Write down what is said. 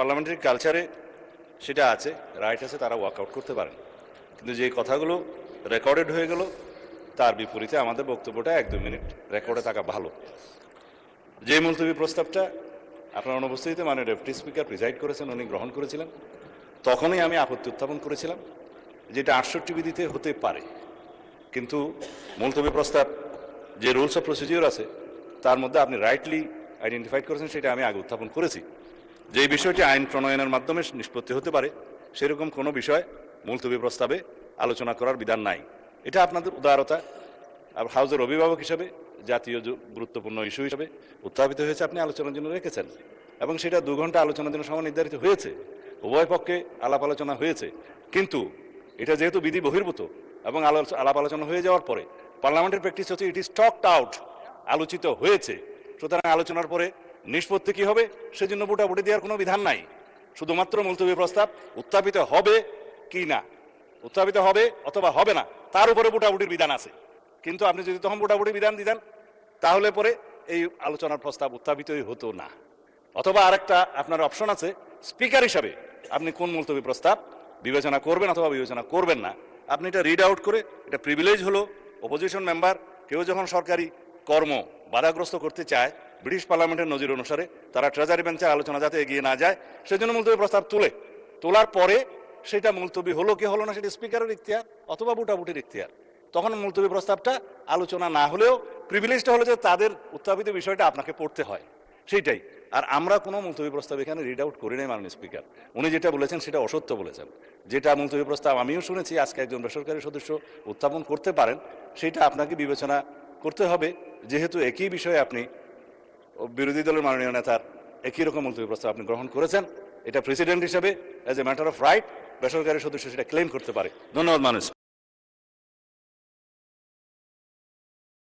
Parliamentary কালচারে সেটা আছে, রাইট আছে, তারা ওয়ার্কআউট করতে পারেন। কিন্তু যে কথাগুলো রেকর্ডেড হয়ে গেল তার বিপরীতে আমাদের বক্তব্যটা 1-2 মিনিট রেকর্ডে থাকা ভালো। যে মুলতবি প্রস্তাবটা আপনার অনুপস্থিতিতে মাননীয় ডেপুটি স্পিকার প্রিজাইড করেছেন, উনি গ্রহণ করেছিলেন, তখনই আমি আপত্তি উত্থাপন করেছিলাম যেটা 68 বিধিতে হতে পারে, কিন্তু মুলতবি প্রস্তাব যে রুলস অফ প্রসিডিওর আছে তার মধ্যে আপনি রাইটলি আইডেন্টিফাইড করেছেন, সেটা আমি আগে উত্থাপন করেছি। যে বিষয়টি আইন প্রণয়নের মাধ্যমে নিষ্পত্তি হতে পারে সেরকম কোনো বিষয় মুলতবি প্রস্তাবে আলোচনা করার বিধান নাই। এটা আপনাদের উদারতা, হাউসের অভিভাবক হিসেবে জাতীয় গুরুত্বপূর্ণ ইস্যু হিসেবে উত্থাপিত হয়েছে, আপনি আলোচনার জন্য রেখেছেন এবং সেটা 2 ঘন্টা আলোচনার জন্য সময় নির্ধারিত হয়েছে, উভয় পক্ষে আলাপ আলোচনা হয়েছে। কিন্তু এটা যেহেতু বিধি বহির্ভূত এবং আলাপ আলোচনা হয়ে যাওয়ার পরে পার্লামেন্টের প্র্যাকটিস হচ্ছে ইট ইজ টকড আউট, আলোচিত হয়েছে, সুতরাং আলোচনার পরে নিষ্পত্তি কি হবে সেজন্য ভোটাভুটি দেওয়ার কোনো বিধান নাই। শুধুমাত্র মুলতবি প্রস্তাব উত্থাপিত হবে কি না, উত্থাপিত হবে অথবা হবে না তার উপরে ভোটাভুটির বিধান আছে। কিন্তু আপনি যদি তখন ভোটাভুটির বিধান দিতেন তাহলে পরে এই আলোচনার প্রস্তাব উত্থাপিতই হতো না। অথবা আরেকটা আপনার অপশন আছে, স্পিকার হিসাবে আপনি কোন মুলতবি প্রস্তাব বিবেচনা করবেন অথবা বিবেচনা করবেন না, আপনি এটা রিড আউট করে, এটা প্রিভিলেজ হলো অপোজিশন মেম্বার কেউ যখন সরকারি কর্ম বাধাগ্রস্ত করতে চায় ব্রিটিশ পার্লামেন্টের নজির অনুসারে তারা ট্রেজারি বেঞ্চের আলোচনা যাতে এগিয়ে না যায় সেজন্য মুলতবি প্রস্তাব তোলার পরে সেটা মুলতবি হলো কি হলো না সেটা স্পিকারের ইখতিয়ার অথবা ভোটাভুটির ইখতিয়ার। তখন মুলতবি প্রস্তাবটা আলোচনা না হলেও প্রিভিলেজটা হলো যে তাদের উত্থাপিত বিষয়টা আপনাকে পড়তে হয়, সেইটাই। আর আমরা কোনো মুলতবি প্রস্তাব এখানে রিড আউট করি নাই মাননীয় স্পিকার, উনি যেটা বলেছেন সেটা অসত্য বলেছেন। যেটা মুলতবি প্রস্তাব আমিও শুনেছি আজকে একজন বেসরকারি সদস্য উত্থাপন করতে পারেন, সেটা আপনাকে বিবেচনা করতে হবে, যেহেতু একই বিষয়ে আপনি বিরোধী দলের মাননীয় নেতার একই রকম মুলতবি প্রস্তাব আপনি গ্রহণ করেছেন। এটা প্রেসিডেন্ট হিসেবে as a matter of right বেসরকারি সদস্য সেটা ক্লেম করতে পারে। ধন্যবাদ মাননীয়।